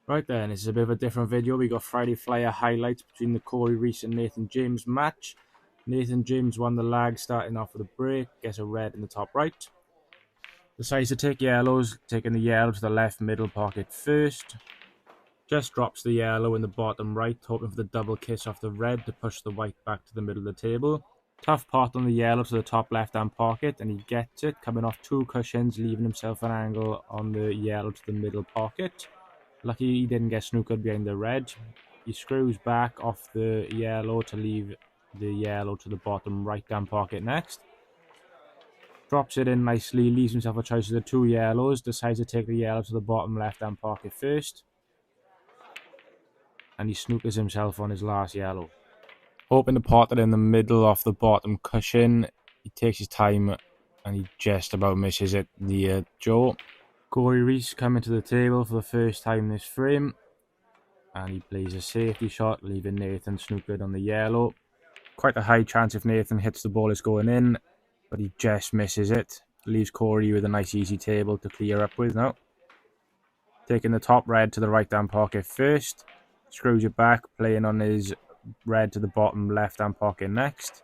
Right then, this is a bit of a different video. We got Friday Flyer highlights between the Cory Reese and Nathan James match. Nathan James won the lag starting off with a break, gets a red in the top right. Decides to take yellows, taking the yellow to the left middle pocket first. Just drops the yellow in the bottom right, hoping for the double kiss off the red to push the white back to the middle of the table. Tough pot on the yellow to the top left hand pocket, and he gets it, coming off two cushions, leaving himself an angle on the yellow to the middle pocket. Lucky he didn't get snookered behind the red. He screws back off the yellow to leave the yellow to the bottom right hand pocket next. Drops it in nicely, leaves himself a choice of the two yellows, decides to take the yellow to the bottom left hand pocket first. And he snookers himself on his last yellow. Hoping to pot it in the middle of the bottom cushion. He takes his time and he just about misses it near Joe. Cory Reese coming to the table for the first time this frame. And he plays a safety shot, leaving Nathan snookered on the yellow. Quite a high chance if Nathan hits the ball it's going in, but he just misses it. Leaves Cory with a nice easy table to clear up with now. Taking the top red to the right hand pocket first. Screws it back, playing on his red to the bottom left hand pocket next.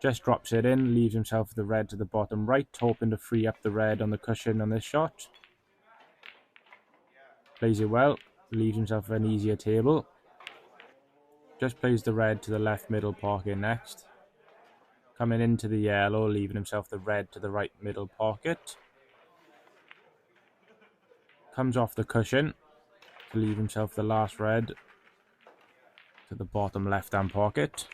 Just drops it in, leaves himself the red to the bottom right, hoping to free up the red on the cushion on this shot. Plays it well, leaves himself an easier table. Just plays the red to the left middle pocket next. Coming into the yellow, leaving himself the red to the right middle pocket. Comes off the cushion to leave himself the last red to the bottom left hand pocket.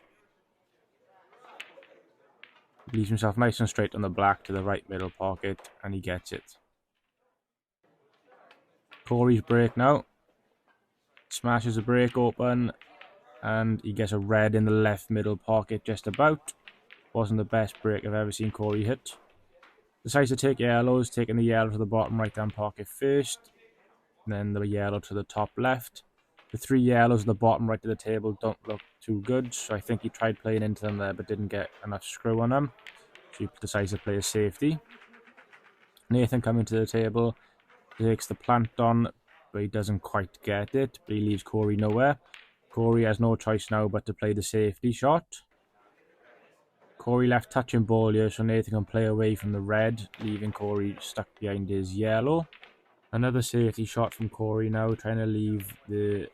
Leaves himself nice and straight on the black to the right middle pocket, and he gets it. Cory's break now. Smashes the break open, and he gets a red in the left middle pocket just about. Wasn't the best break I've ever seen Cory hit. Decides to take yellows, taking the yellow to the bottom right hand pocket first, and then the yellow to the top left. The three yellows at the bottom right of the table don't look too good, so I think he tried playing into them there but didn't get enough screw on them. So he decides to play a safety. Nathan coming to the table, takes the plant on, but he doesn't quite get it, but he leaves Cory nowhere. Cory has no choice now but to play the safety shot. Cory left touching ball here, so Nathan can play away from the red, leaving Cory stuck behind his yellow. Another safety shot from Cory now, trying to leave the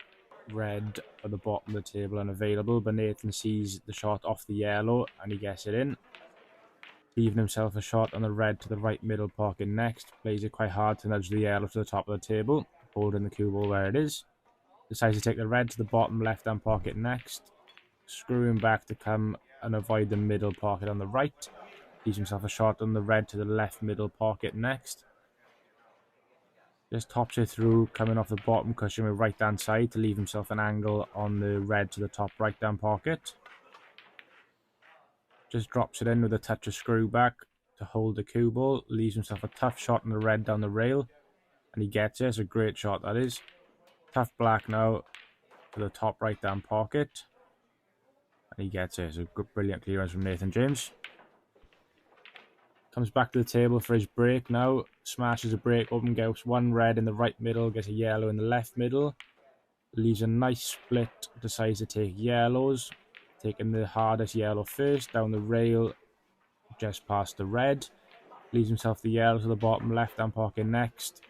red at the bottom of the table unavailable, but Nathan sees the shot off the yellow and he gets it in. Leaving himself a shot on the red to the right middle pocket next. Plays it quite hard to nudge the yellow to the top of the table, holding the cue ball where it is. Decides to take the red to the bottom left hand pocket next. Screwing back to come and avoid the middle pocket on the right. Leaves himself a shot on the red to the left middle pocket next. Just tops it through, coming off the bottom cushion with right hand side to leave himself an angle on the red to the top right hand pocket. Just drops it in with a touch of screw back to hold the cue ball. Leaves himself a tough shot on the red down the rail. And he gets it. It's a great shot, that is. Tough black now to the top right hand pocket. And he gets it. It's a good, brilliant clearance from Nathan James. Comes back to the table for his break now. Smashes a break open, gets one red in the right middle, gets a yellow in the left middle. Leaves a nice split, decides to take yellows. Taking the hardest yellow first, down the rail, just past the red. Leaves himself the yellow to the bottom left hand pocket next.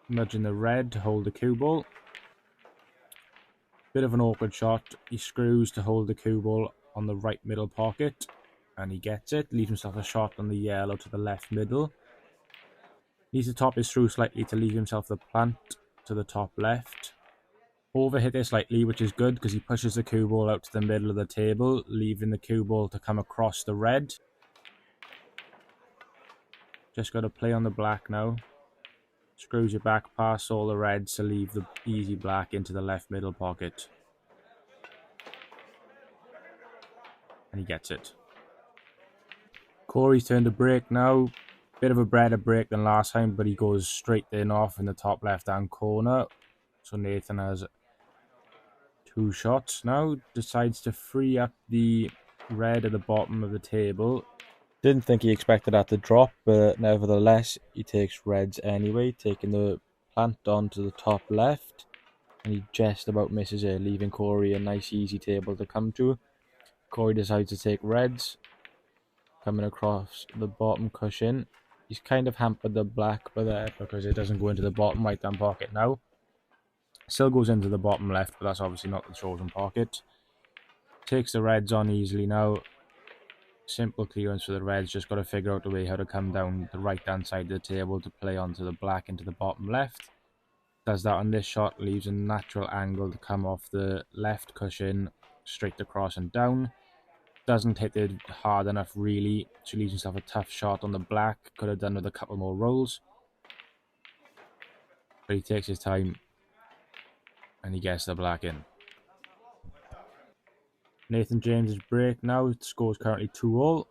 Nudging the red to hold the cue ball. Bit of an awkward shot. He screws to hold the cue ball on the right middle pocket. And he gets it. Leaves himself a shot on the yellow to the left middle. Needs to top his through slightly to leave himself the plant to the top left. Overhit it slightly, which is good because he pushes the cue ball out to the middle of the table, leaving the cue ball to come across the red. Just got to play on the black now. Screws it back past all the reds to leave the easy black into the left middle pocket. And he gets it. Cory's turn to break now. Bit of a better break than last time, but he goes straight in off in the top left hand corner. So Nathan has two shots now. Decides to free up the red at the bottom of the table. Didn't think he expected that to drop, but nevertheless, he takes reds anyway, taking the plant onto the top left, and he just about misses it, leaving Cory a nice easy table to come to. Cory decides to take reds, coming across the bottom cushion. He's kind of hampered the black by that because it doesn't go into the bottom right hand pocket now. Still goes into the bottom left, but that's obviously not the chosen pocket. Takes the reds on easily now. Simple clearance for the reds, just got to figure out a way how to come down the right hand side of the table to play onto the black into the bottom left. Does that on this shot, leaves a natural angle to come off the left cushion straight across and down. Doesn't hit it hard enough really, so leaves himself a tough shot on the black. Could have done with a couple more rolls, but he takes his time and he gets the black in. Nathan James's break now, the score is currently 2-all.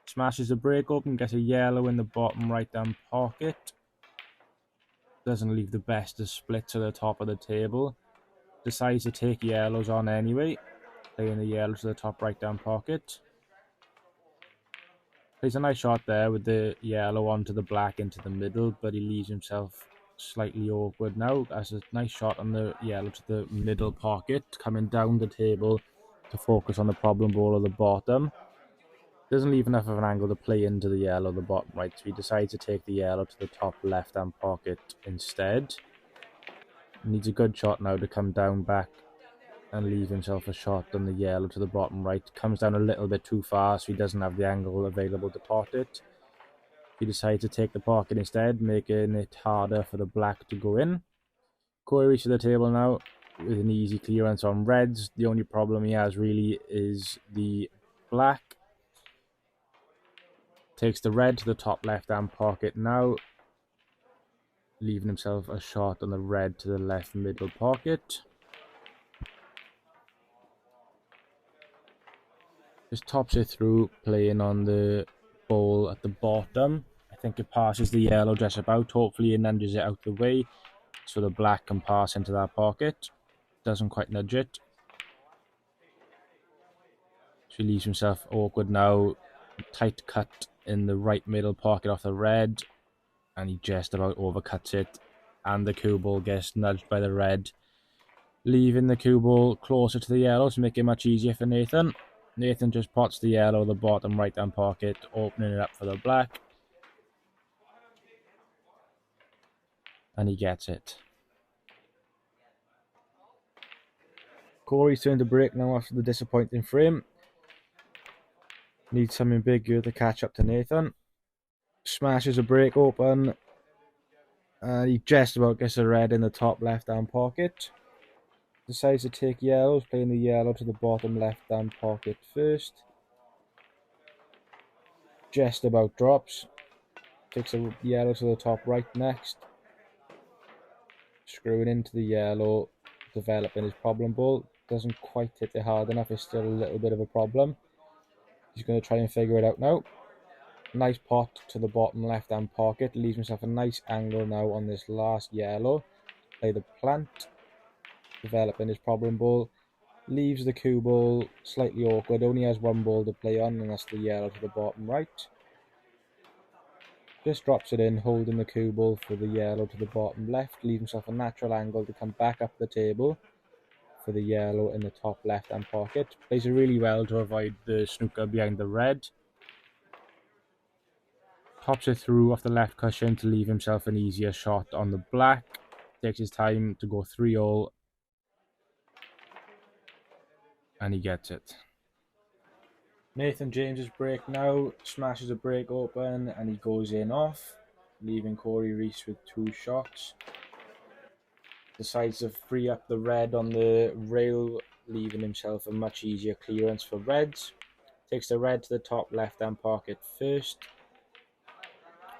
Smashes the break open, gets a yellow in the bottom right hand pocket. Doesn't leave the best of split to the top of the table. Decides to take yellows on anyway, playing the yellow to the top right hand pocket. Plays a nice shot there with the yellow onto the black into the middle, but he leaves himself slightly awkward now. That's a nice shot on the yellow to the middle pocket, coming down the table to focus on the problem ball at the bottom. Doesn't leave enough of an angle to play into the yellow, the bottom right, so he decides to take the yellow to the top left-hand pocket instead. Needs a good shot now to come down back and leave himself a shot on the yellow to the bottom right. Comes down a little bit too far, so he doesn't have the angle available to pot it. He decides to take the pocket instead, making it harder for the black to go in. Cory Reese to the table now with an easy clearance on reds. The only problem he has really is the black. Takes the red to the top left-hand pocket now, leaving himself a shot on the red to the left middle pocket. Just tops it through, playing on the ball at the bottom. I think it passes the yellow just about. Hopefully it nudges it out the way so the black can pass into that pocket. Doesn't quite nudge it. So he leaves himself awkward now. Tight cut in the right middle pocket off the red, and he just about overcuts it, and the cue ball gets nudged by the red, leaving the cue ball closer to the yellow to make it much easier for Nathan. Nathan just pots the yellow the bottom right hand pocket, opening it up for the black, and he gets it. Cory's turn to break now after the disappointing frame. Needs something big here to catch up to Nathan. Smashes a break open, and he just about gets a red in the top left hand pocket. Decides to take yellows, playing the yellow to the bottom left hand pocket first. Just about drops. Takes a yellow to the top right next. Screwing into the yellow, developing his problem ball. Doesn't quite hit it hard enough, it's still a little bit of a problem. He's going to try and figure it out now. Nice pot to the bottom left hand pocket. Leaves himself a nice angle now on this last yellow. Play the plant. Developing his problem ball. Leaves the cue ball slightly awkward. Only has one ball to play on, and that's the yellow to the bottom right. Just drops it in, holding the cue ball for the yellow to the bottom left. Leaves himself a natural angle to come back up the table for the yellow in the top left hand pocket. Plays it really well to avoid the snooker behind the red. Tops it through off the left cushion to leave himself an easier shot on the black. Takes his time to go 3-all, and he gets it. Nathan James's break now, smashes a break open, and he goes in off, leaving Cory Reese with 2 shots. Decides to free up the red on the rail, leaving himself a much easier clearance for reds. Takes the red to the top left hand pocket first,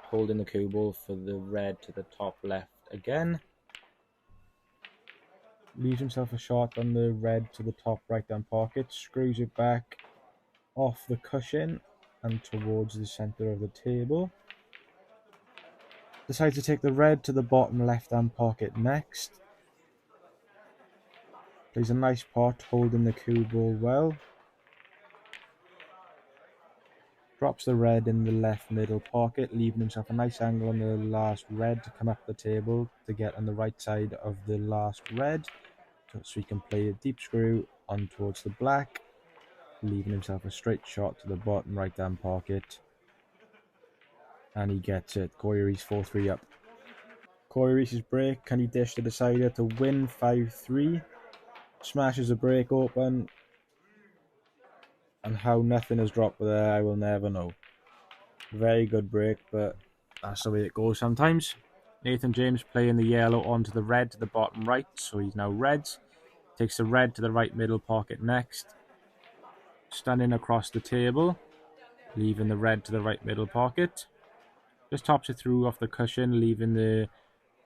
holding the cue ball for the red to the top left again. Leaves himself a shot on the red to the top right hand pocket, screws it back off the cushion and towards the centre of the table. Decides to take the red to the bottom left hand pocket next. Plays a nice pot, holding the cue ball well. Drops the red in the left middle pocket, leaving himself a nice angle on the last red to come up the table to get on the right side of the last red, so he can play a deep screw on towards the black, leaving himself a straight shot to the bottom right hand pocket, and he gets it. Cory Reese 4-3 up. Cory Reese's break, can he dish the decider to win 5-3? Smashes the break open, and how nothing has dropped there I will never know. Very good break, but that's the way it goes sometimes. Nathan James playing the yellow onto the red to the bottom right, so he's now reds. Takes the red to the right middle pocket next. Standing across the table, leaving the red to the right middle pocket. Just tops it through off the cushion, leaving the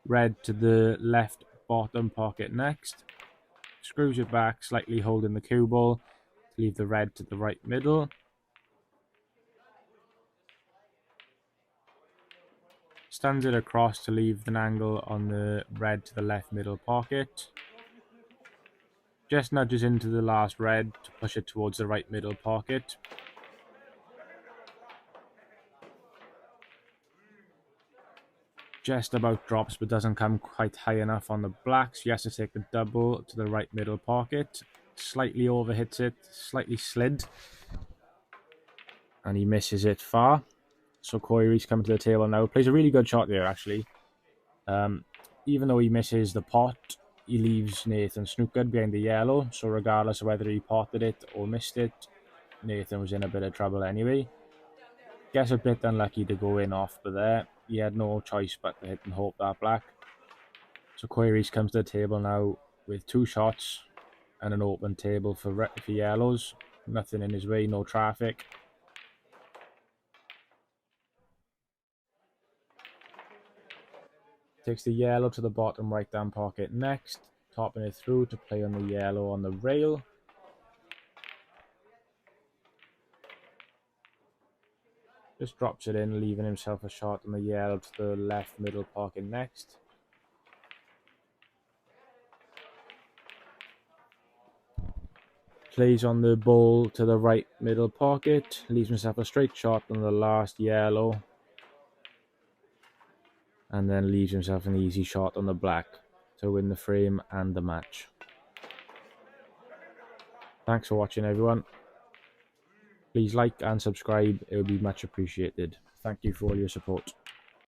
red to the left bottom pocket next. Screws it back, slightly holding the cue ball to leave the red to the right middle. Stands it across to leave an angle on the red to the left middle pocket. Just nudges into the last red to push it towards the right middle pocket. Just about drops, but doesn't come quite high enough on the black, so he has to take the double to the right middle pocket. Slightly overhits it, slightly slid, and he misses it far. So Cory Reese coming to the table now. Plays a really good shot there, actually. Even though he misses the pot, he leaves Nathan snookered behind the yellow, so regardless of whether he potted it or missed it, Nathan was in a bit of trouble anyway. Gets a bit unlucky to go in off, but there he had no choice but to hit and hope that black. So Cory Reese comes to the table now with 2 shots and an open table for yellows. Nothing in his way, no traffic. Takes the yellow to the bottom right hand pocket next, topping it through to play on the yellow on the rail. Just drops it in, leaving himself a shot on the yellow to the left middle pocket next. Plays on the ball to the right middle pocket, leaves himself a straight shot on the last yellow, and then leaves himself an easy shot on the black to win the frame and the match. Thanks for watching, everyone. Please like and subscribe, it would be much appreciated. Thank you for all your support.